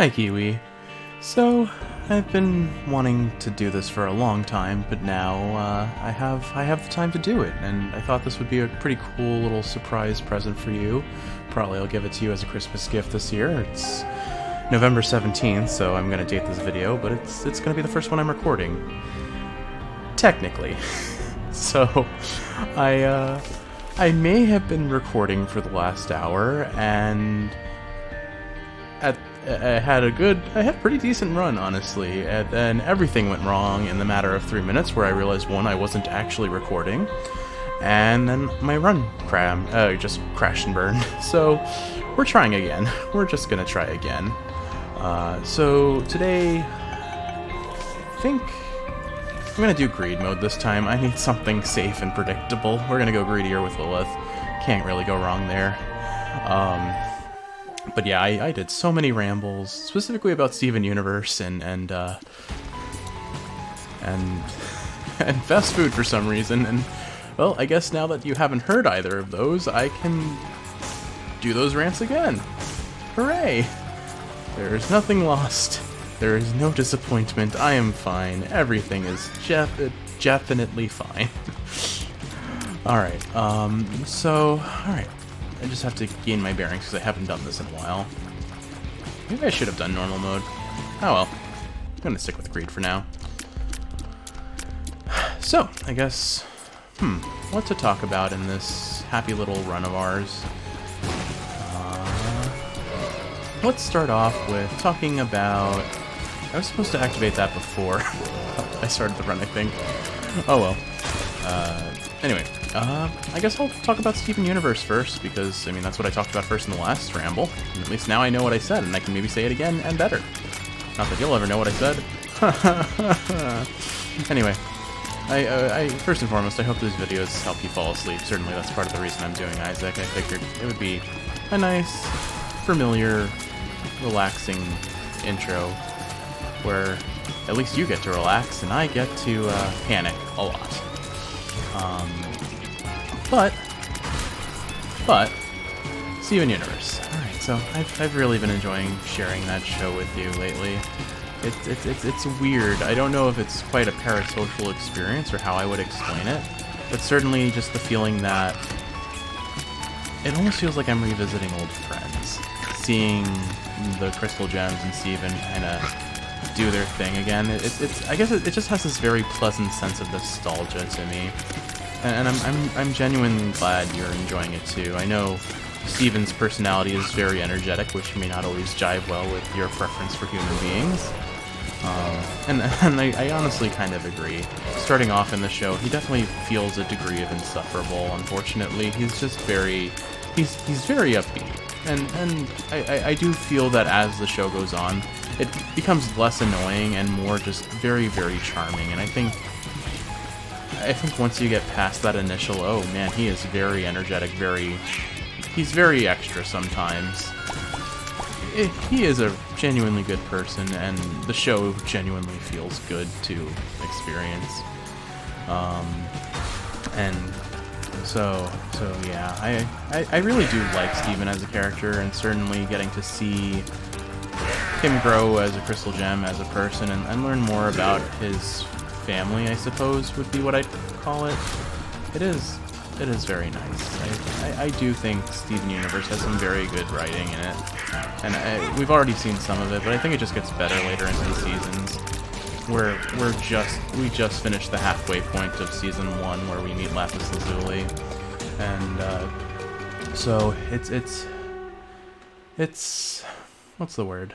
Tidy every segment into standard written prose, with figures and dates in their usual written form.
Hi, Kiwi. So, I've been wanting to do this for a long time, but now I have the time to do it, and I thought this would be a pretty cool little surprise present for you. Probably I'll give it to you as a Christmas gift this year. It's November 17th, so I'm gonna date this video, but it's gonna be the first one I'm recording. Technically. So, I may have been recording for the last hour, and I had a pretty decent run, honestly, and everything went wrong in the matter of 3 minutes, where I realized, one, I wasn't actually recording, and then my run just crashed and burned. So, we're trying again. We're just gonna try again. So today, I think I'm gonna do greed mode this time. I need something safe and predictable. We're gonna go greedier with Lilith. Can't really go wrong there. But yeah, I did so many rambles, specifically about Steven Universe and fast food for some reason. And well, I guess now that you haven't heard either of those, I can do those rants again. Hooray! There is nothing lost. There is no disappointment. I am fine. Everything is definitely fine. Alright, alright. I just have to gain my bearings because I haven't done this in a while. Maybe I should have done normal mode. Oh well. I'm gonna stick with greed for now. So, I guess, what to talk about in this happy little run of ours? Let's start off with talking about... I was supposed to activate that before I started the run, I think. Oh well. Anyway, I guess I'll talk about Steven Universe first, because, I mean, that's what I talked about first in the last ramble. And at least now I know what I said, and I can maybe say it again and better. Not that you'll ever know what I said. Anyway, I first and foremost, I hope these videos help you fall asleep. Certainly that's part of the reason I'm doing Isaac. I figured it would be a nice, familiar, relaxing intro where at least you get to relax and I get to panic a lot. But Steven Universe. Alright, so I've really been enjoying sharing that show with you lately. It's weird. I don't know if it's quite a parasocial experience or how I would explain it, but certainly just the feeling that it almost feels like I'm revisiting old friends. Seeing the Crystal Gems and Steven kind of do their thing again. I guess it just has this very pleasant sense of nostalgia to me. And I'm genuinely glad you're enjoying it too. I know Steven's personality is very energetic, which may not always jive well with your preference for human beings. And I honestly kind of agree. Starting off in the show, he definitely feels a degree of insufferable, unfortunately. He's just very... He's very upbeat. And I do feel that as the show goes on, it becomes less annoying and more just very, very charming. And I think once you get past that initial, oh man, he is very energetic, he's very extra sometimes. He is a genuinely good person, and the show genuinely feels good to experience. And so yeah, I really do like Steven as a character, and certainly getting to see him grow as a Crystal Gem, as a person, and learn more about his family, I suppose, would be what I'd call it. It is very nice. I do think Steven Universe has some very good writing in it, and we've already seen some of it, but I think it just gets better later into the seasons. We just finished the halfway point of season 1, where we meet Lapis Lazuli, and so it's what's the word?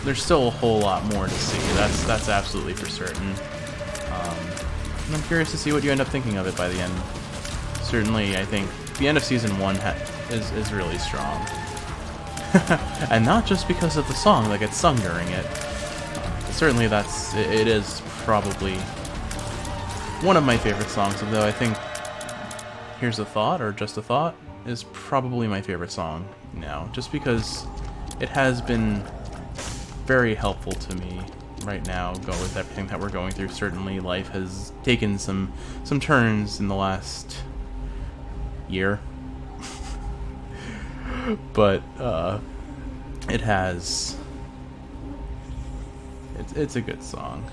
There's still a whole lot more to see. That's absolutely for certain. And I'm curious to see what you end up thinking of it by the end. Certainly, I think the end of season 1 is really strong, and not just because of the song that gets sung during it. Certainly, it is probably one of my favorite songs. Although I think "Here's a Thought" or "Just a Thought" is probably my favorite song now, just because it has been very helpful to me right now, go with everything that we're going through. Certainly life has taken some turns in the last year. But It has... It's a good song.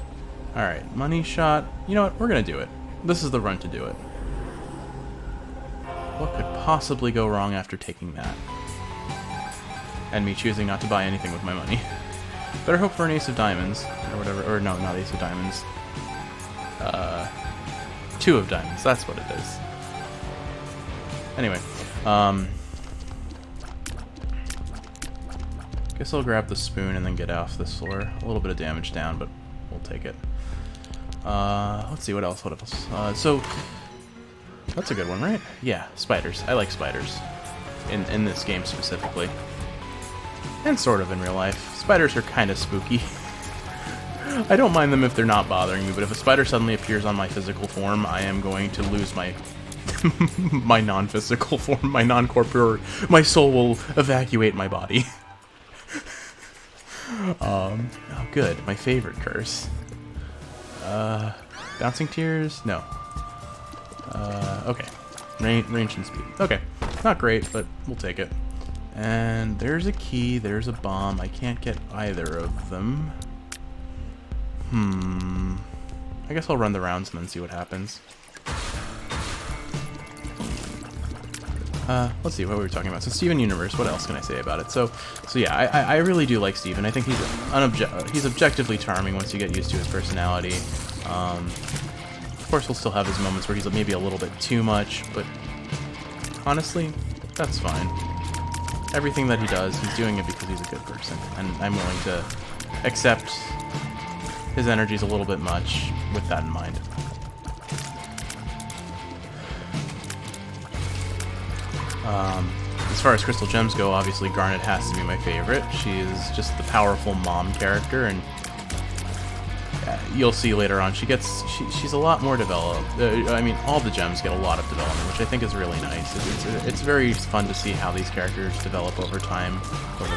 Alright, money shot. You know what? We're gonna do it. This is the run to do it. What could possibly go wrong after taking that? And me choosing not to buy anything with my money. Better hope for an ace of diamonds. Or whatever. Or no, not ace of diamonds. Two of diamonds. That's what it is. Anyway. Guess I'll grab the spoon and then get off this floor. A little bit of damage down, but we'll take it. Let's see, what else? So, that's a good one, right? Yeah, spiders. I like spiders. In this game specifically. And sort of in real life. Spiders are kind of spooky. I don't mind them if they're not bothering me, but if a spider suddenly appears on my physical form, I am going to lose my my non-physical form, my non-corporeal... My soul will evacuate my body. Oh, good. My favorite curse. Bouncing tears? No. Okay. Range and speed. Okay. Not great, but we'll take it. And there's a key, there's a bomb. I can't get either of them. I guess I'll run the rounds and then see what happens. Let's see what we were talking about. So Steven Universe, what else can I say about it? So yeah, I really do like Steven. I think he's objectively charming once you get used to his personality. Of course, he'll still have his moments where he's maybe a little bit too much, but honestly, that's fine. Everything that he does, he's doing it because he's a good person, and I'm willing to accept his energy's a little bit much with that in mind. As far as Crystal Gems go, obviously Garnet has to be my favorite. She is just the powerful mom character, and you'll see later on she's a lot more developed. I mean, all the gems get a lot of development, which I think is really nice. It's very fun to see how these characters develop over time. Why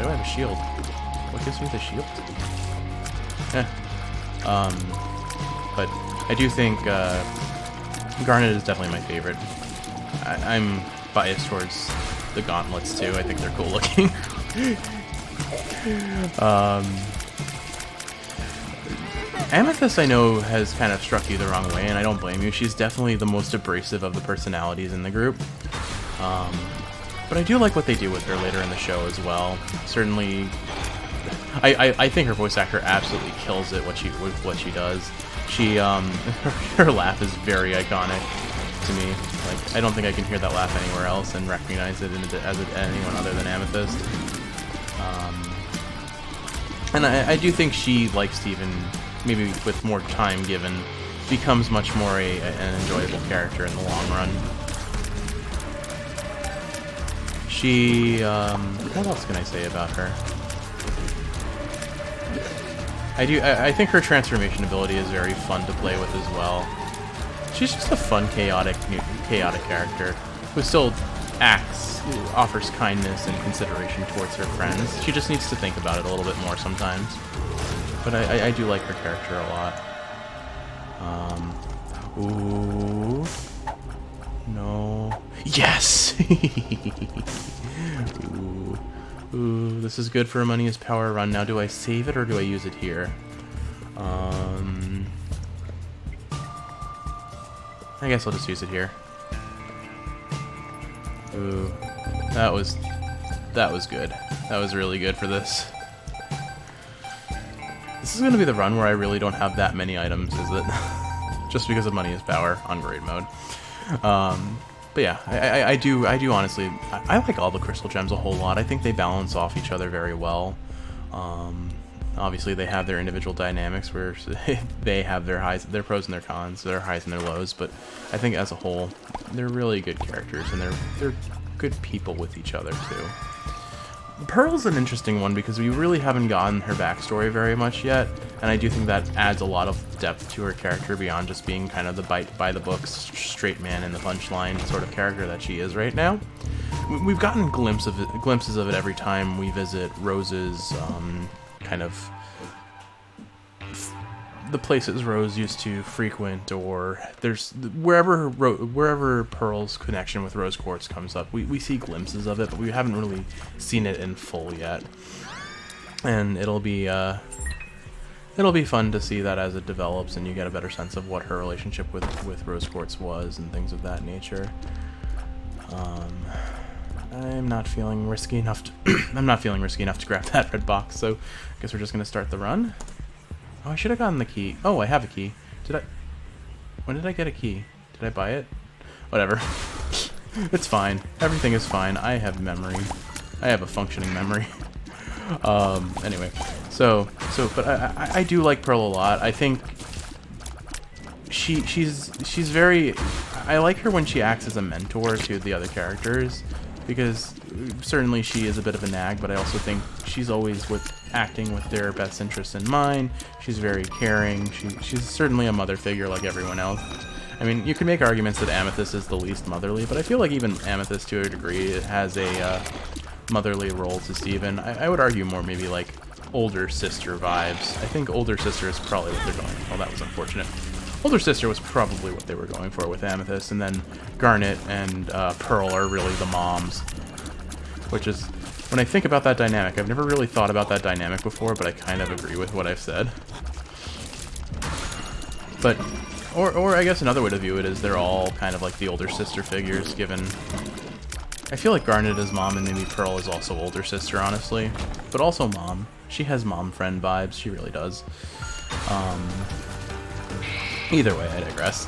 do I have a shield? What gives me the shield? But I do think Garnet is definitely my favorite. I'm biased towards the gauntlets too. I think they're cool looking. Amethyst, I know, has kind of struck you the wrong way, and I don't blame you. She's definitely the most abrasive of the personalities in the group. But I do like what they do with her later in the show as well. Certainly, I think her voice actor absolutely kills it with what she does. She her laugh is very iconic to me. Like, I don't think I can hear that laugh anywhere else and recognize it as anyone other than Amethyst. And I do think she, like Steven, maybe with more time given, becomes much more an enjoyable character in the long run. She, what else can I say about her? I think her transformation ability is very fun to play with as well. She's just a fun, chaotic character who still offers kindness and consideration towards her friends. She just needs to think about it a little bit more sometimes. But I do like her character a lot. Ooh. No. Yes! Ooh, this is good for a Money is Power run. Now, do I save it or do I use it here? I guess I'll just use it here. Ooh, that was good. That was really good for this. This is gonna be the run where I really don't have that many items, is it? Just because of Money is Power on grade mode. But yeah, I do honestly, I like all the Crystal Gems a whole lot. I think they balance off each other very well. Obviously they have their individual dynamics where they have their highs, their pros and their cons, their highs and their lows, but I think as a whole, they're really good characters, and they're good people with each other too. Pearl's an interesting one because we really haven't gotten her backstory very much yet, and I do think that adds a lot of depth to her character beyond just being kind of the by-the-books, straight man in the punchline sort of character that she is right now. We've gotten glimpses of it every time we visit Rose's kind of the places Rose used to frequent, or there's wherever Pearl's connection with Rose Quartz comes up, we see glimpses of it, but we haven't really seen it in full yet. And it'll be fun to see that as it develops, and you get a better sense of what her relationship with Rose Quartz was and things of that nature. I'm not feeling risky enough to I'm not feeling risky enough to grab that red box, so I guess we're just gonna start the run. Oh, I should have gotten the key. Oh, I have a key. When did I get a key? Did I buy it? Whatever. It's fine. Everything is fine. I have memory. I have a functioning memory. Anyway. But I do like Pearl a lot. I think she's very... I like her when she acts as a mentor to the other characters, because certainly she is a bit of a nag, but I also think she's always acting with their best interests in mind. She's very caring. She's certainly a mother figure like everyone else. I mean, you can make arguments that Amethyst is the least motherly, but I feel like even Amethyst, to a degree, has a motherly role to Steven. I would argue more maybe like older sister vibes. I think older sister is probably what they're going for. Well, that was unfortunate. Older sister was probably what they were going for with Amethyst, and then Garnet and Pearl are really the moms. Which is, when I think about that dynamic, I've never really thought about that dynamic before, but I kind of agree with what I've said. But, or I guess another way to view it is they're all kind of like the older sister figures, given... I feel like Garnet is mom, and maybe Pearl is also older sister, honestly. But also mom. She has mom-friend vibes, she really does. Either way, I digress.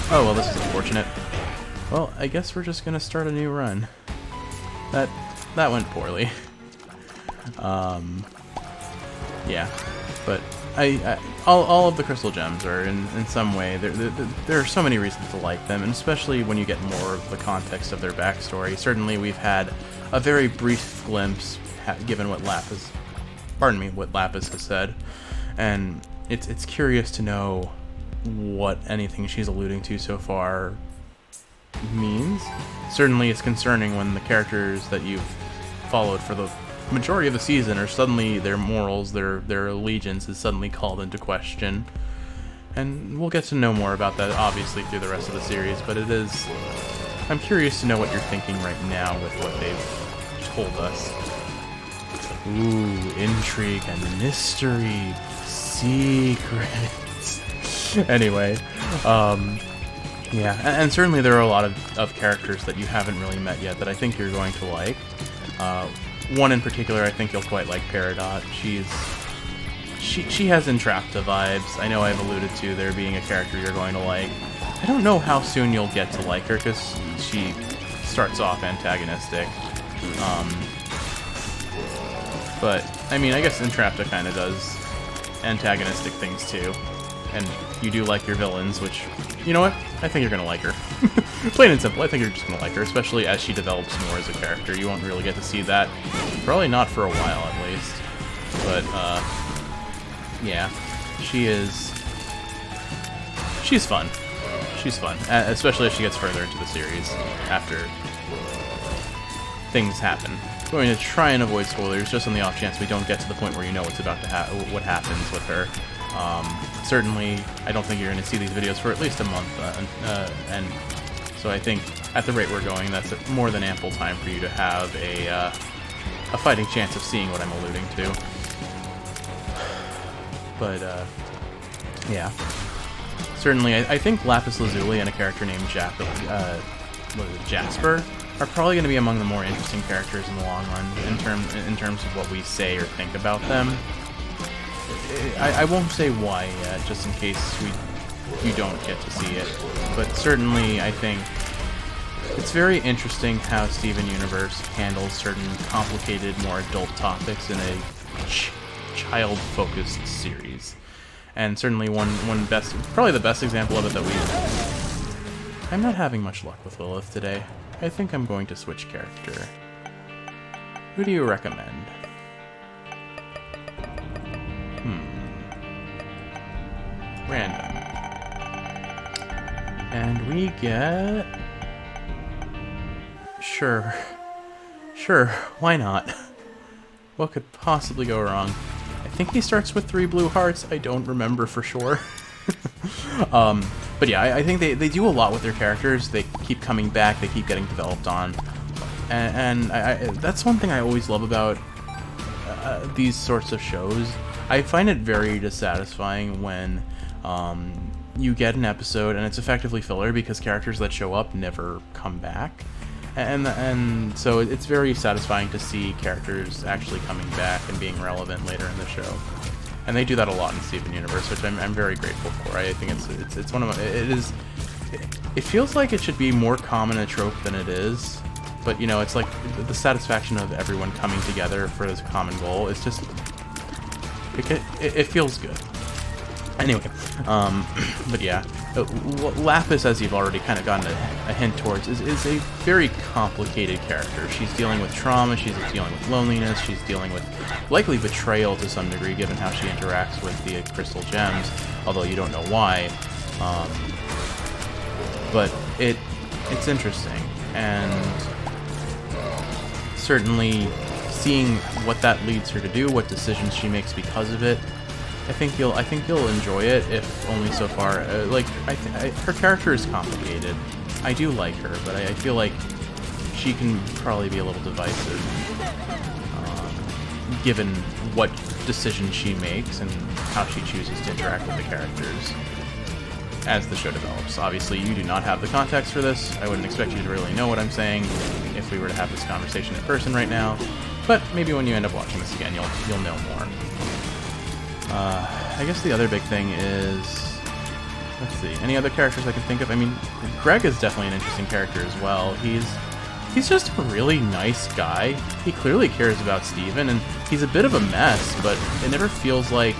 Oh, well, this is unfortunate. Well, I guess we're just gonna start a new run. That went poorly. Yeah, but all of the crystal gems are in some way. There are so many reasons to like them, and especially when you get more of the context of their backstory. Certainly, we've had a very brief glimpse, given what Lapis has said, and it's curious to know what anything she's alluding to so far means. Certainly it's concerning when the characters that you've followed for the majority of the season are suddenly, their morals, their allegiance is suddenly called into question. And we'll get to know more about that obviously through the rest of the series, but I'm curious to know what you're thinking right now with what they've told us. Ooh, intrigue and mystery. Secrets. Anyway, yeah, and certainly there are a lot of characters that you haven't really met yet that I think you're going to like. One in particular, I think you'll quite like, Peridot. She has Entrapta vibes. I know I've alluded to there being a character you're going to like. I don't know how soon you'll get to like her, because she starts off antagonistic. But, I mean, I guess Entrapta kind of does antagonistic things too. And you do like your villains, which, you know what? I think you're going to like her. Plain and simple, I think you're just going to like her, especially as she develops more as a character. You won't really get to see that. Probably not for a while, at least. But, yeah. She's fun. She's fun. Especially as she gets further into the series, after things happen. I'm going to try and avoid spoilers, just on the off chance we don't get to the point where you know what's about to what happens with her. Certainly, I don't think you're going to see these videos for at least a month, and so I think at the rate we're going, that's more than ample time for you to have a fighting chance of seeing what I'm alluding to. But, yeah. Certainly, I think Lapis Lazuli and a character named Jasper are probably going to be among the more interesting characters in the long run, in terms of what we say or think about them. I won't say why yet, just in case you don't get to see it. But certainly, I think it's very interesting how Steven Universe handles certain complicated, more adult topics in a child-focused series. And certainly probably the best example of it that I'm not having much luck with Lilith today. I think I'm going to switch character. Who do you recommend? Random. And we get... Sure, why not? What could possibly go wrong? I think he starts with 3 blue hearts. I don't remember for sure. But yeah, I think they do a lot with their characters. They keep coming back. They keep getting developed on. And that's one thing I always love about these sorts of shows. I find it very dissatisfying when you get an episode and it's effectively filler because characters that show up never come back. And so it's very satisfying to see characters actually coming back and being relevant later in the show. And they do that a lot in Steven Universe, which I'm very grateful for. I think it's one of my, it feels like it should be more common a trope than it is. But, you know, it's like the satisfaction of everyone coming together for this common goal. It's just, it feels good. Anyway, but yeah, Lapis, as you've already kind of gotten a hint towards, is a very complicated character. She's dealing with trauma, she's dealing with loneliness, she's dealing with likely betrayal to some degree, given how she interacts with the crystal gems, although you don't know why. But it's interesting, and certainly seeing what that leads her to do, what decisions she makes because of it. I think you'll enjoy it, if only so far. Her character is complicated. I do like her, but I feel like she can probably be a little divisive, given what decisions she makes and how she chooses to interact with the characters as the show develops. Obviously, you do not have the context for this. I wouldn't expect you to really know what I'm saying if we were to have this conversation in person right now. But maybe when you end up watching this again, you'll know more. I guess the other big thing is, let's see, any other characters I can think of? I mean, Greg is definitely an interesting character as well. He's just a really nice guy. He clearly cares about Steven, and he's a bit of a mess, but it never feels like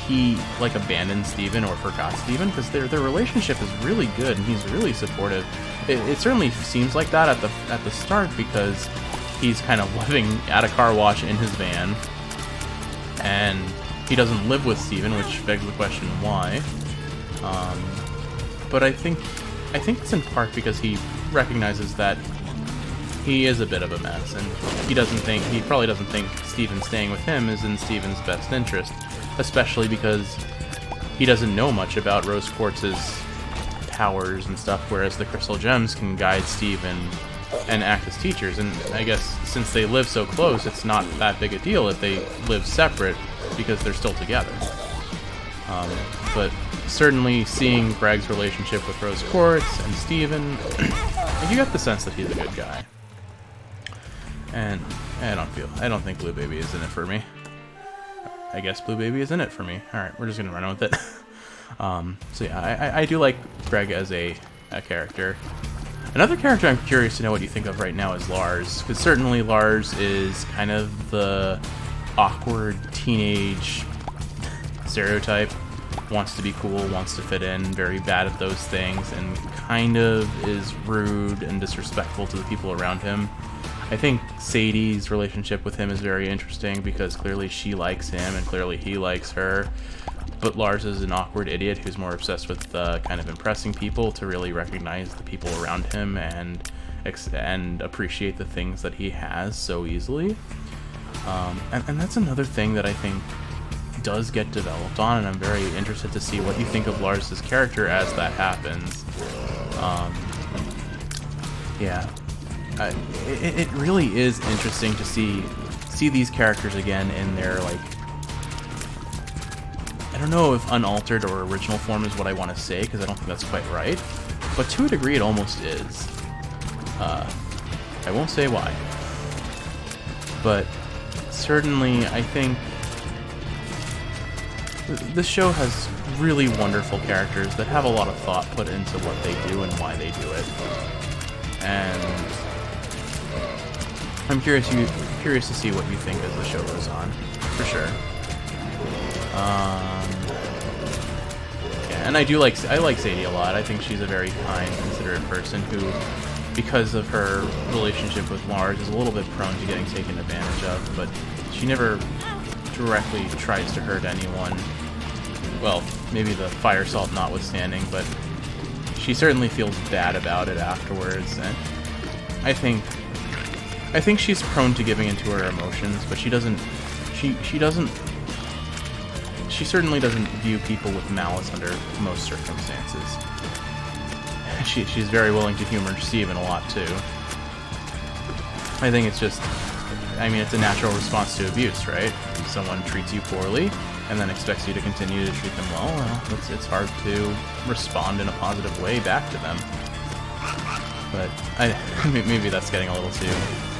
he abandoned Steven or forgot Steven, because their relationship is really good and he's really supportive. It certainly seems like that at the start, because he's kind of living at a car wash in his van, and he doesn't live with Steven, which begs the question why. But I think it's in part because he recognizes that he is a bit of a mess, and he probably doesn't think Steven staying with him is in Steven's best interest, especially because he doesn't know much about Rose Quartz's powers and stuff, whereas the Crystal Gems can guide Steven and act as teachers. And I guess since they live so close, it's not that big a deal if they live separate, because they're still together. But certainly seeing Greg's relationship with Rose Quartz and Steven, you get the sense that he's a good guy. And I don't think Blue Baby is in it for me. I guess Blue Baby is in it for me. Alright, we're just gonna run with it. So yeah, I do like Greg as a character. Another character I'm curious to know what you think of right now is Lars, because certainly Lars is kind of the awkward teenage stereotype. Wants to be cool, wants to fit in, very bad at those things, and kind of is rude and disrespectful to the people around him. I think Sadie's relationship with him is very interesting, because clearly she likes him and clearly he likes her. But Lars is an awkward idiot who's more obsessed with kind of impressing people to really recognize the people around him and appreciate the things that he has so easily. And that's another thing that I think does get developed on, and I'm very interested to see what you think of Lars's character as that happens. Yeah, it really is interesting to see these characters again in their, like, I don't know if unaltered or original form is what I want to say, because I don't think that's quite right, but to a degree it almost is. I won't say why, but certainly I think this show has really wonderful characters that have a lot of thought put into what they do and why they do it. And I'm curious to see what you think as the show goes on, for sure. Yeah, and I like Sadie a lot. I think she's a very kind, considerate person who, because of her relationship with Lars, is a little bit prone to getting taken advantage of, but she never directly tries to hurt anyone. Well, maybe the fire salt notwithstanding, but she certainly feels bad about it afterwards, and I think she's prone to giving into her emotions, but she doesn't she certainly doesn't view people with malice under most circumstances. She's very willing to humor Steven a lot, too. I think it's just... I mean, it's a natural response to abuse, right? If someone treats you poorly and then expects you to continue to treat them well, it's hard to respond in a positive way back to them. But maybe that's getting a little too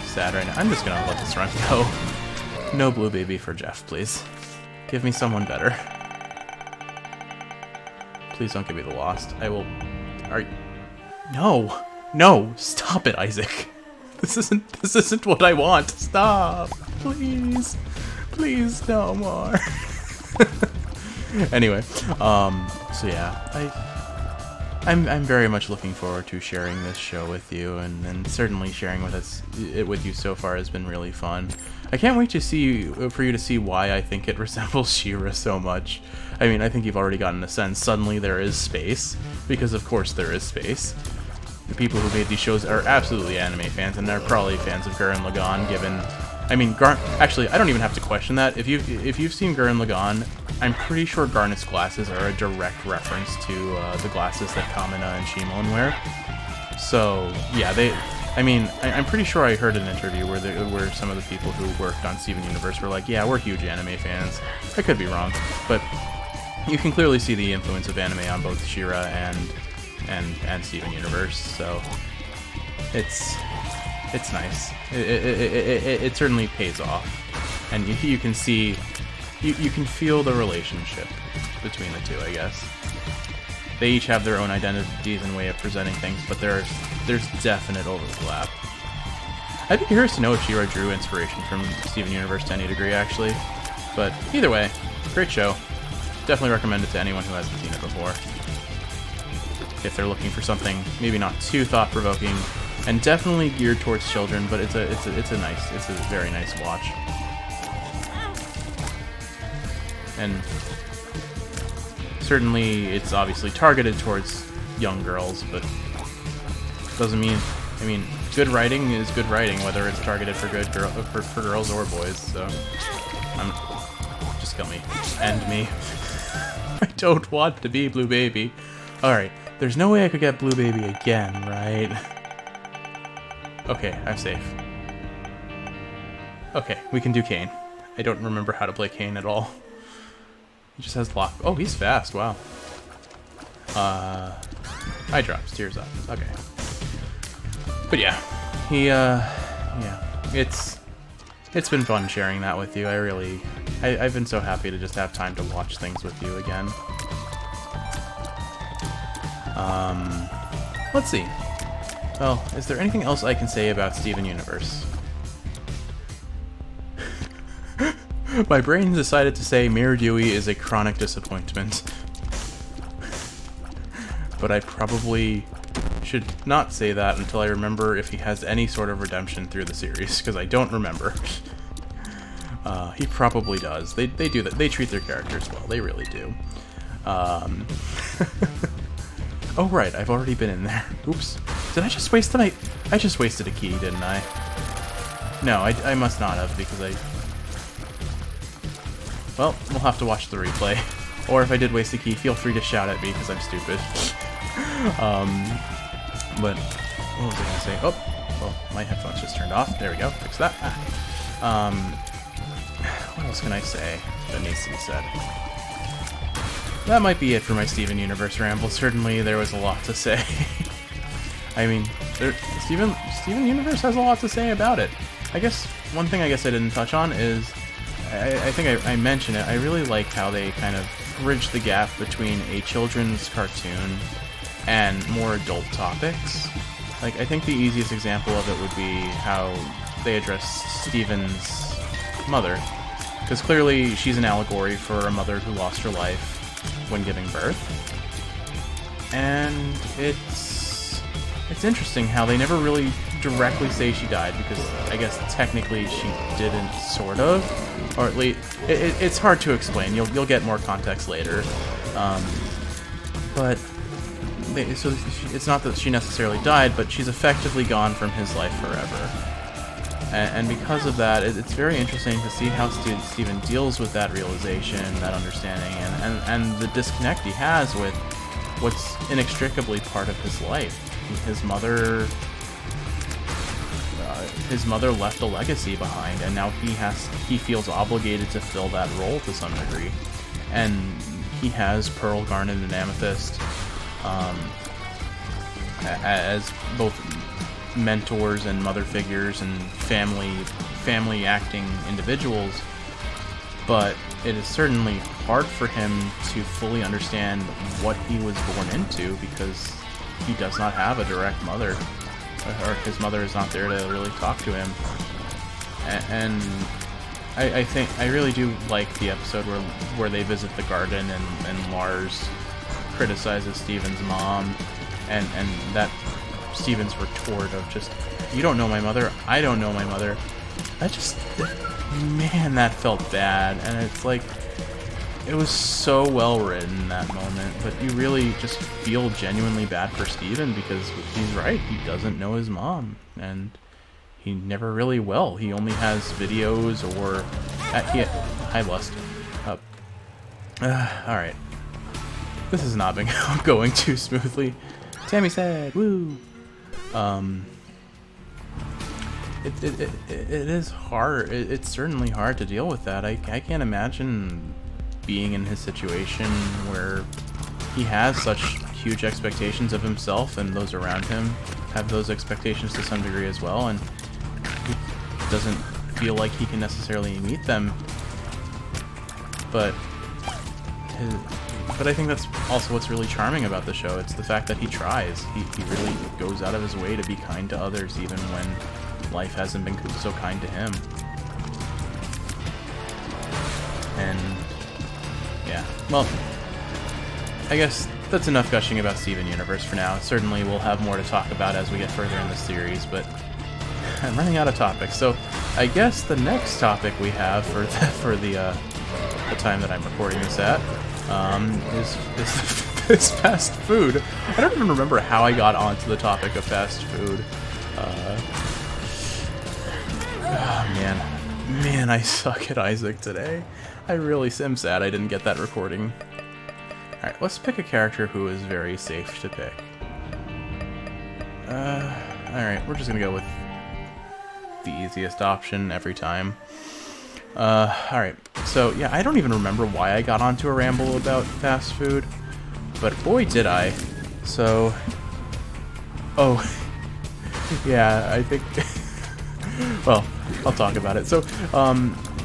sad right now. I'm just gonna let this run go. No blue baby for Jeff, please. Give me someone better. Please don't give me the Lost. I will... No! No! Stop it, Isaac! This isn't what I want. Stop! Please! Please, no more. Anyway, so yeah, I'm very much looking forward to sharing this show with you, and certainly sharing it with you so far has been really fun. I can't wait to for you to see why I think it resembles She-Ra so much. I mean, I think you've already gotten a sense. Suddenly there is space, because of course there is space. The people who made these shows are absolutely anime fans, and they're probably fans of Gurren Lagann, given... I mean, actually, I don't even have to question that. If you've seen Gurren Lagann, I'm pretty sure Garnet's glasses are a direct reference to the glasses that Kamina and Shimon wear. So, yeah, I'm pretty sure I heard an interview where some of the people who worked on Steven Universe were like, yeah, we're huge anime fans. I could be wrong, but you can clearly see the influence of anime on both She-Ra and Steven Universe, so it's nice. It certainly pays off, and you can see, you can feel the relationship between the two, I guess. They each have their own identities and way of presenting things, but there's definite overlap. I'd be curious to know if She-Ra drew inspiration from Steven Universe to any degree, actually. But either way, great show. Definitely recommend it to anyone who hasn't seen it before. If they're looking for something maybe not too thought-provoking, and definitely geared towards children, but it's a very nice watch. And certainly it's obviously targeted towards young girls, but doesn't mean, I mean, good writing is good writing, whether it's targeted for for girls or boys. So just kill me, end me. I don't want to be Blue Baby. All right. There's no way I could get Blue Baby again, right? Okay, I'm safe. Okay, we can do Cain. I don't remember how to play Cain at all. He just has lock. Oh, he's fast. Wow. Eye drops, tears up. Okay. But yeah, yeah, it's been fun sharing that with you. I've been so happy to just have time to watch things with you again. Let's see. Well, is there anything else I can say about Steven Universe? My brain decided to say Mayor Dewey is a chronic disappointment. But I probably should not say that until I remember if he has any sort of redemption through the series, because I don't remember. He probably does. They do that. They treat their characters well. They really do. Oh right, I've already been in there. Oops. Did I just waste the I just wasted a key, didn't I? No, I must not have, because well, we'll have to watch the replay. Or if I did waste a key, feel free to shout at me, because I'm stupid. But what was I gonna say? Oh, well, my headphones just turned off. There we go. Fix that. What else can I say that needs to be said? That might be it for my Steven Universe ramble. Certainly, there was a lot to say. I mean, Steven Universe has a lot to say about it. I guess one thing I didn't touch on is, I think I mentioned it, I really like how they kind of bridge the gap between a children's cartoon and more adult topics. Like, I think the easiest example of it would be how they address Steven's mother. Because clearly she's an allegory for a mother who lost her life when giving birth. And it's interesting how they never really directly say she died, because I guess technically she didn't, sort of. Or at least, it's hard to explain. You'll get more context later. But so it's not that she necessarily died, but she's effectively gone from his life forever. And because of that, it's very interesting to see how Steven deals with that realization, that understanding, and the disconnect he has with what's inextricably part of his life. His mother left a legacy behind, and now he feels obligated to fill that role to some degree. And he has Pearl, Garnet, and Amethyst as both mentors and mother figures and family acting individuals, but it is certainly hard for him to fully understand what he was born into, because he does not have a direct mother, or his mother is not there to really talk to him. And I think I really do like the episode where they visit the garden and Lars criticizes Steven's mom, and that Steven's retort of just, you don't know my mother, I don't know my mother. Man, that felt bad. And it's like, it was so well written in that moment, but you really just feel genuinely bad for Steven, because he's right, he doesn't know his mom, and he never really will. He only has videos or... Hi, Lust. Alright. This has not been going too smoothly. Tammy said, woo! It is hard. It's certainly hard to deal with that. I can't imagine being in his situation where he has such huge expectations of himself, and those around him have those expectations to some degree as well, and he doesn't feel like he can necessarily meet them. But I think that's also what's really charming about the show. It's the fact that he tries. He really goes out of his way to be kind to others, even when life hasn't been so kind to him. And yeah, well, I guess that's enough gushing about Steven Universe for now. Certainly we'll have more to talk about as we get further in the series, but I'm running out of topics. So I guess the next topic we have for the time that I'm recording this at is fast food. I don't even remember how I got onto the topic of fast food. Oh man, I suck at Isaac today. I really am sad I didn't get that recording. Alright, let's pick a character who is very safe to pick. Alright, we're just gonna go with the easiest option every time. Alright, so yeah, I don't even remember why I got onto a ramble about fast food, but boy did I. So, oh, yeah, I think, well, I'll talk about it. So,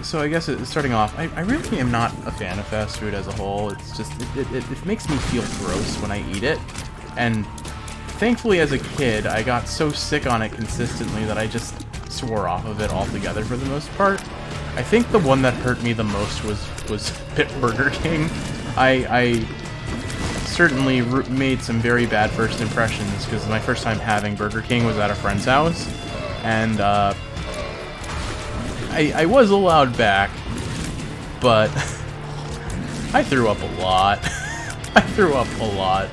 so I guess starting off, I really am not a fan of fast food as a whole. It's just, it makes me feel gross when I eat it, and thankfully as a kid, I got so sick on it consistently that I just swore off of it altogether for the most part. I think the one that hurt me the most was Burger King. I certainly made some very bad first impressions, because my first time having Burger King was at a friend's house, and I was allowed back, but I threw up a lot. I threw up a lot.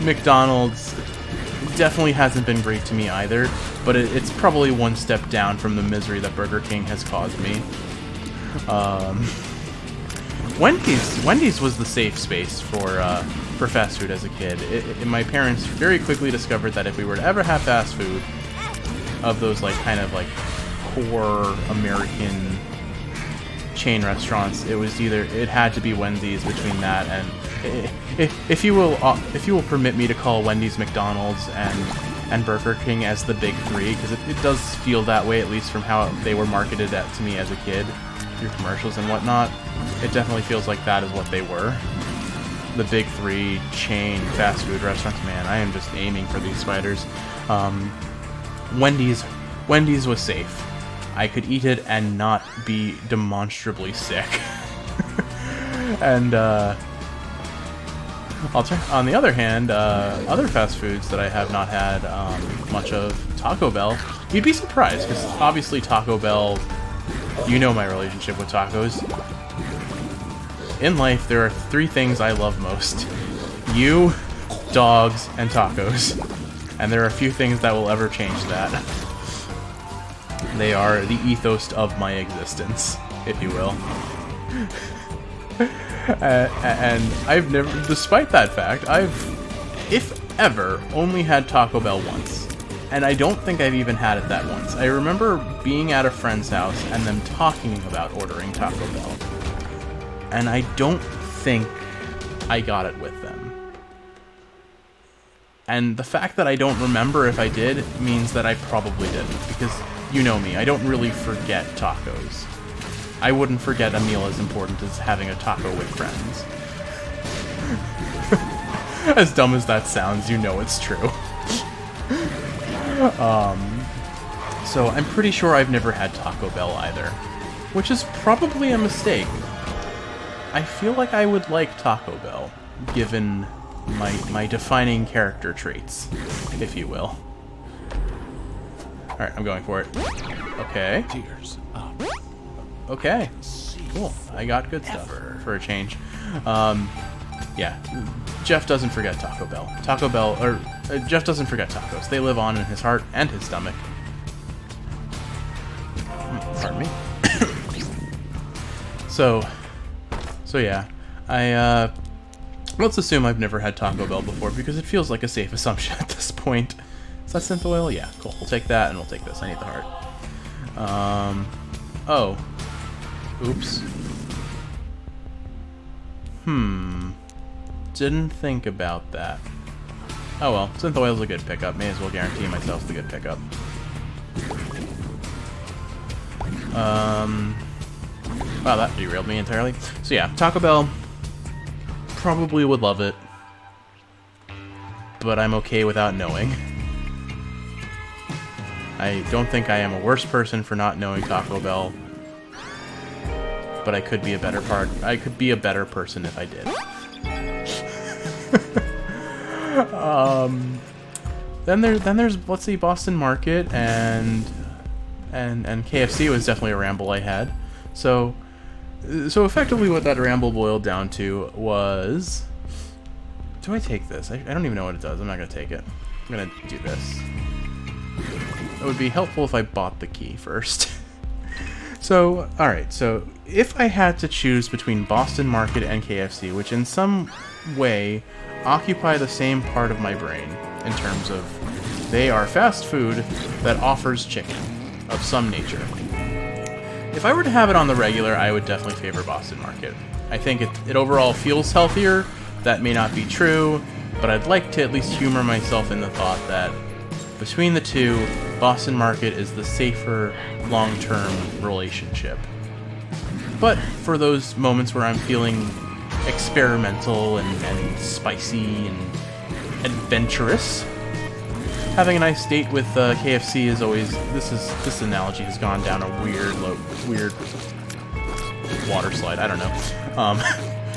McDonald's definitely hasn't been great to me either, but it's probably one step down from the misery that Burger King has caused me. Wendy's was the safe space for fast food as a kid. My parents very quickly discovered that if we were to ever have fast food of those like kind of like core American chain restaurants, it had to be Wendy's between that and, if you will permit me to call Wendy's, McDonald's, and Burger King as the big three, because it does feel that way, at least from how they were marketed to me as a kid through commercials and whatnot. It definitely feels like that is what they were. The big three chain fast food restaurants. Man, I am just aiming for these spiders. Wendy's was safe. I could eat it and not be demonstrably sick. And on the other hand, other fast foods that I have not had much of, Taco Bell. You'd be surprised, because obviously Taco Bell, you know my relationship with tacos. In life, there are three things I love most. You, dogs, and tacos. And there are a few things that will ever change that. They are the ethos of my existence, if you will. And I've never, despite that fact, I've, if ever, only had Taco Bell once. And I don't think I've even had it that once. I remember being at a friend's house and them talking about ordering Taco Bell. And I don't think I got it with them. And the fact that I don't remember if I did means that I probably didn't. Because, you know me, I don't really forget tacos. I wouldn't forget a meal as important as having a taco with friends. As dumb as that sounds, you know it's true. So I'm pretty sure I've never had Taco Bell either. Which is probably a mistake. I feel like I would like Taco Bell, given my defining character traits, if you will. Alright, I'm going for it. Okay. Okay. Cool. I got good stuff for a change. Yeah. Jeff doesn't forget Taco Bell. Jeff doesn't forget tacos. They live on in his heart and his stomach. Pardon me. So yeah. Let's assume I've never had Taco Bell before, because it feels like a safe assumption at this point. Is that synth oil? Yeah, cool. We'll take that, and we'll take this. I need the heart. Oh. Oops. Didn't think about that. Oh well, synth oil's a good pickup. May as well guarantee myself the good pickup. Wow, that derailed me entirely. So yeah, Taco Bell, probably would love it, but I'm okay without knowing. I don't think I am a worse person for not knowing Taco Bell, but I could be a better person if I did. Then there's, let's see, Boston Market and KFC was definitely a ramble I had. So effectively what that ramble boiled down to was, do I take this? I don't even know what it does. I'm not going to take it. I'm going to do this. It would be helpful if I bought the key first. So, alright, so if I had to choose between Boston Market and KFC, which in some way occupy the same part of my brain in terms of they are fast food that offers chicken of some nature. If I were to have it on the regular, I would definitely favor Boston Market. I think it overall feels healthier. That may not be true, but I'd like to at least humor myself in the thought that between the two, Boston Market is the safer, long-term relationship. But for those moments where I'm feeling experimental and spicy and adventurous, having a nice date with KFC is always, this analogy has gone down a weird water slide. I don't know.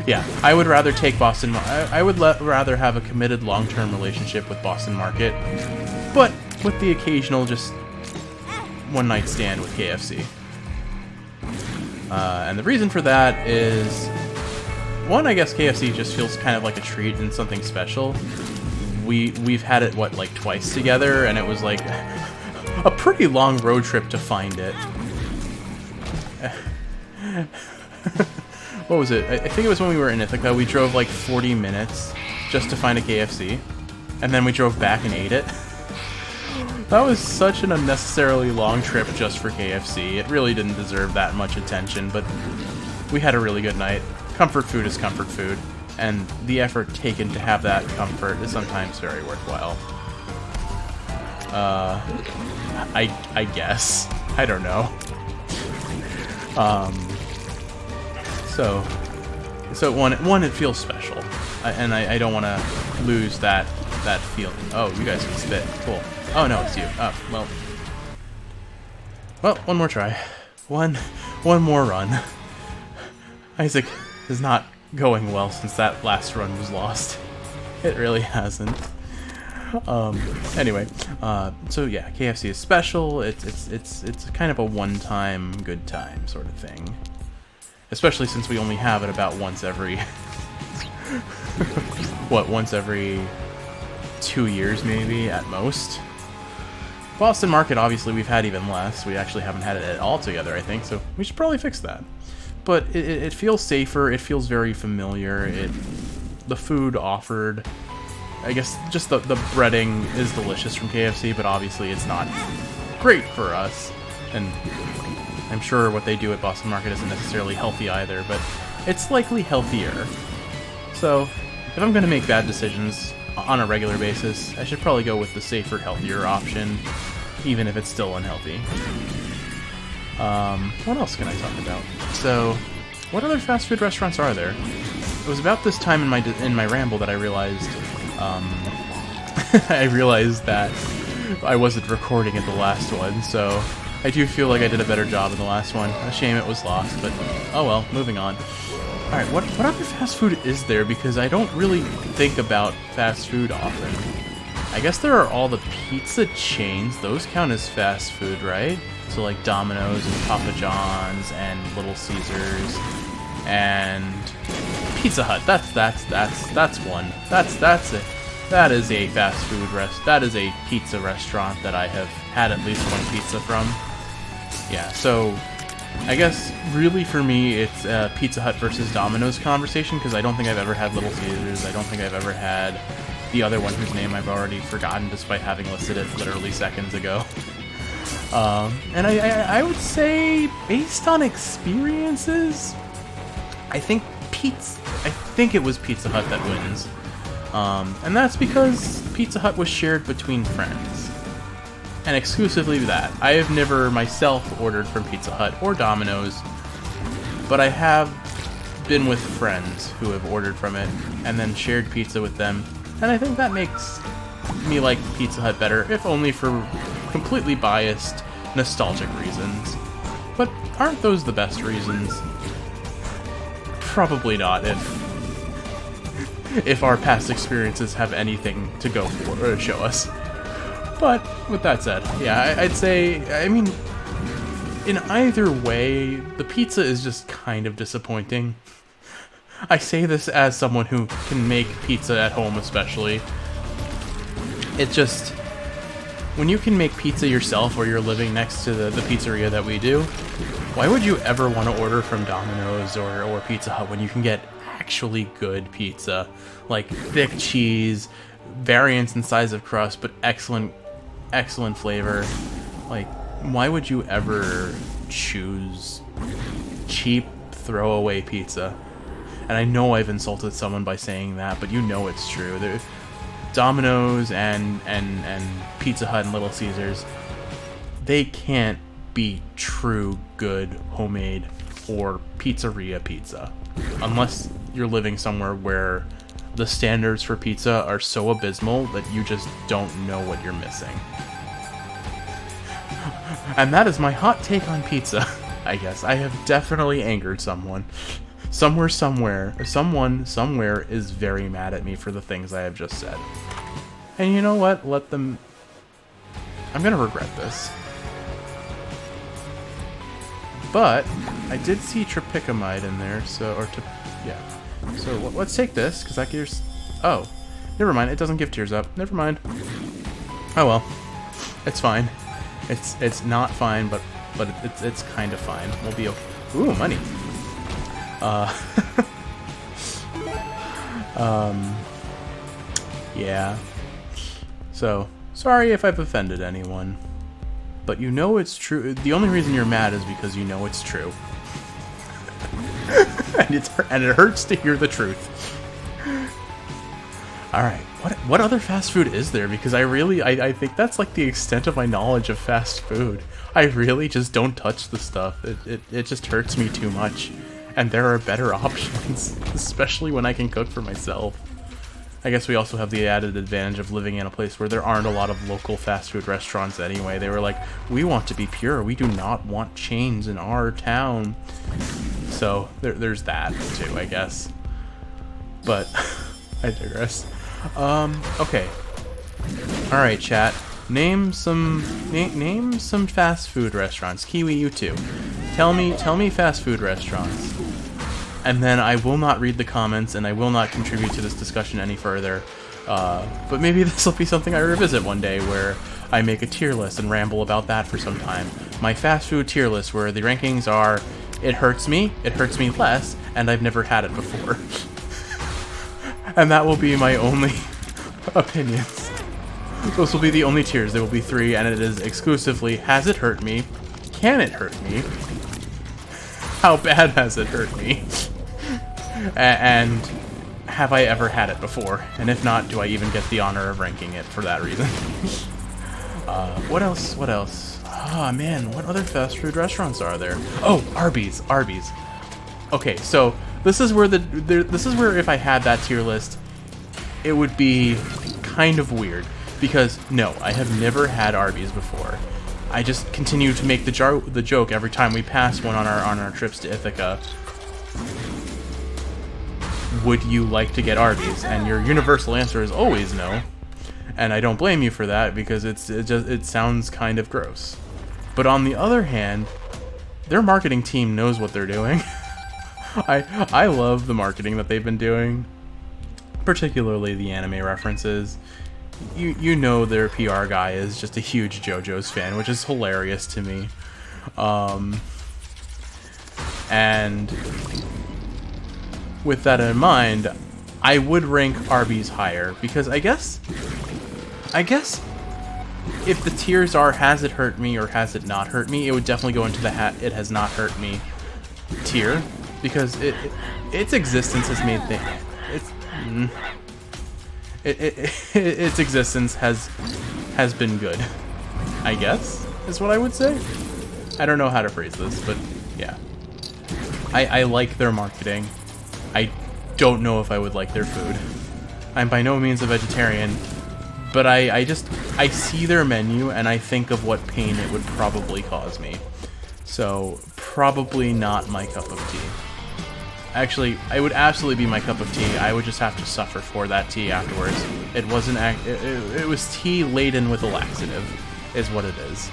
Yeah, I would rather take Boston. I would rather have a committed long-term relationship with Boston Market, but with the occasional just one-night stand with KFC. And the reason for that is, one, I guess KFC just feels kind of like a treat and something special. We've had it, what, like twice together, and it was like a pretty long road trip to find it. What was it? I think it was when we were in Ithaca. We drove like 40 minutes just to find a KFC, and then we drove back and ate it. That was such an unnecessarily long trip just for KFC. It really didn't deserve that much attention, but we had a really good night. Comfort food is comfort food, and the effort taken to have that comfort is sometimes very worthwhile. I guess. I don't know. So one, it feels special, and I don't want to lose that feeling. Oh, you guys can spit. Cool. Oh no, it's you. Oh, well, one more try. One more run. Isaac is not going well since that last run was lost. It really hasn't. Anyway, so yeah, KFC is special. It's kind of a one-time good time sort of thing. Especially since we only have it about once every once every 2 years maybe at most. Boston Market, obviously, we've had even less. We actually haven't had it at all together, I think, so we should probably fix that. But it feels safer, it feels very familiar, the food offered, I guess just the breading is delicious from KFC, but obviously it's not great for us, and I'm sure what they do at Boston Market isn't necessarily healthy either, but it's likely healthier. So, if I'm going to make bad decisions on a regular basis, I should probably go with the safer, healthier option, even if it's still unhealthy. What else can I talk about? So, what other fast food restaurants are there? It was about this time in my ramble that I realized, that I wasn't recording at the last one, so I do feel like I did a better job in the last one. A shame it was lost, but oh well, moving on. Alright, what other fast food is there? Because I don't really think about fast food often. I guess there are all the pizza chains. Those count as fast food, right? So like Domino's and Papa John's and Little Caesars and Pizza Hut. That's one. That's it. That is a fast food that is a pizza restaurant that I have had at least one pizza from. Yeah, so I guess really for me it's a Pizza Hut versus Domino's conversation, because I don't think I've ever had Little Caesars. I don't think I've ever had the other one whose name I've already forgotten despite having listed it literally seconds ago. And I would say, based on experiences, I think it was Pizza Hut that wins. And that's because Pizza Hut was shared between friends. And exclusively that. I have never myself ordered from Pizza Hut or Domino's, but I have been with friends who have ordered from it and then shared pizza with them, and I think that makes me like Pizza Hut better, if only for completely biased, nostalgic reasons. But aren't those the best reasons? Probably not, if our past experiences have anything to go for or show us. But with that said, yeah, I'd say, I mean, in either way, the pizza is just kind of disappointing. I say this as someone who can make pizza at home, especially. It just, when you can make pizza yourself or you're living next to the pizzeria that we do, why would you ever want to order from Domino's or Pizza Hut when you can get actually good pizza? Like thick cheese, variance in size of crust, but excellent flavor. Like, why would you ever choose cheap throwaway pizza? And I know I've insulted someone by saying that, but you know it's true. Domino's and Pizza Hut and Little Caesars, they can't be true good homemade or pizzeria pizza unless you're living somewhere where the standards for pizza are so abysmal that you just don't know what you're missing. And that is my hot take on pizza, I guess. I have definitely angered someone. Someone somewhere is very mad at me for the things I have just said. And you know what? Let them... I'm gonna regret this. But I did see tropicamide in there, so... yeah. So let's take this, because that gives... Oh. Never mind, it doesn't give tears up. Never mind. Oh well. It's fine. It's not fine, but it's kind of fine. We'll be okay. Ooh, money. Yeah. So, sorry if I've offended anyone. But you know it's true. The only reason you're mad is because you know it's true. and it hurts to hear the truth. Alright, what other fast food is there? Because I think that's like the extent of my knowledge of fast food. I really just don't touch the stuff. It just hurts me too much. And there are better options, especially when I can cook for myself. I guess we also have the added advantage of living in a place where there aren't a lot of local fast food restaurants anyway. They were like, we want to be pure. We do not want chains in our town. So there's that too, I guess. But I digress. Okay. All right, chat. Name some fast food restaurants. Kiwi, you too. Tell me fast food restaurants. And then I will not read the comments, and I will not contribute to this discussion any further. But maybe this will be something I revisit one day, where I make a tier list and ramble about that for some time. My fast food tier list, where the rankings are, it hurts me less, and I've never had it before. And that will be my only opinions. Those will be the only tiers. There will be 3, and it is exclusively, has it hurt me? Can it hurt me? How bad has it hurt me? And have I ever had it before? And if not, do I even get the honor of ranking it for that reason? What else? What else? Oh man, what other fast food restaurants are there? Oh, Arby's. Arby's. Okay, so this is where this is where if I had that tier list, it would be kind of weird. Because, no, I have never had Arby's before. I just continue to make the joke every time we pass one on our trips to Ithaca. Would you like to get Arby's? And your universal answer is always no. And I don't blame you for that, because it sounds kind of gross. But on the other hand, their marketing team knows what they're doing. I love the marketing that they've been doing. Particularly the anime references. You know their PR guy is just a huge JoJo's fan, which is hilarious to me. And with that in mind, I would rank Arby's higher, because I guess if the tiers are has it hurt me or has it not hurt me, it would definitely go into the it has not hurt me tier, because its existence has made its existence has been good, I guess, is what I would say. I don't know how to phrase this, but yeah. I like their marketing. I don't know if I would like their food. I'm by no means a vegetarian, but I see their menu and I think of what pain it would probably cause me. So, probably not my cup of tea. Actually, it would absolutely be my cup of tea. I would just have to suffer for that tea afterwards. It wasn't. It was tea laden with a laxative, is what it is.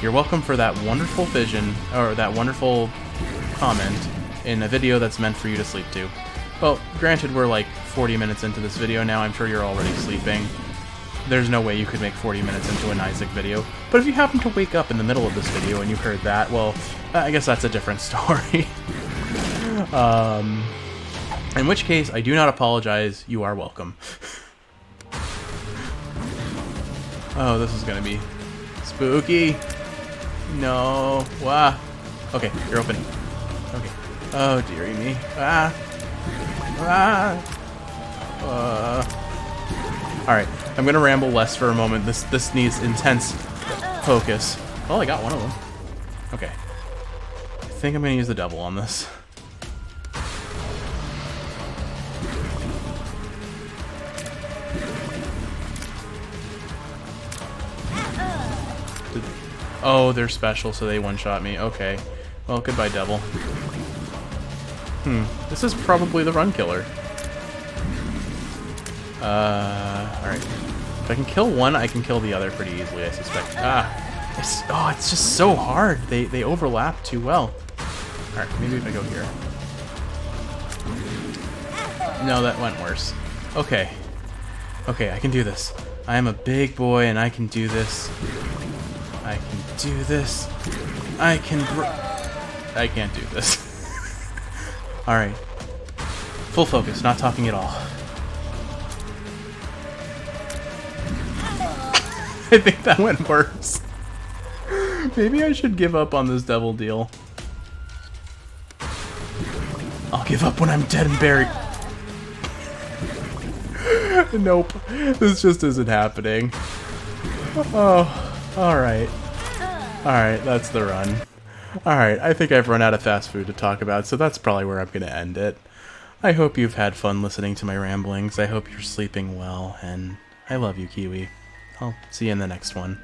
You're welcome for that wonderful vision, or that wonderful comment in a video that's meant for you to sleep to. Well, granted, we're like 40 minutes into this video now. I'm sure you're already sleeping. There's no way you could make 40 minutes into an Isaac video. But if you happen to wake up in the middle of this video and you heard that, well, I guess that's a different story. In which case, I do not apologize. You are welcome. Oh, this is gonna be spooky. No. Wow. Okay, you're opening. Okay. Oh, dearie me. Ah. Ah. Alright, I'm gonna ramble less for a moment. This needs intense focus. Oh, I got one of them. Okay. I think I'm gonna use the double on this. Oh, they're special, so they one-shot me. Okay. Well, goodbye, devil. This is probably the run killer. Alright. If I can kill one, I can kill the other pretty easily, I suspect. Ah! It's just so hard. They overlap too well. Alright, maybe if I go here. No, that went worse. Okay. Okay, I can do this. I am a big boy, and I can do this. I can do this. I can't do this. Alright. Full focus, not talking at all. I think that went worse. Maybe I should give up on this devil deal. I'll give up when I'm dead and buried. Nope. This just isn't happening. Oh. Alright. Alright, that's the run. Alright, I think I've run out of fast food to talk about, so that's probably where I'm going to end it. I hope you've had fun listening to my ramblings. I hope you're sleeping well, and I love you, Kiwi. I'll see you in the next one.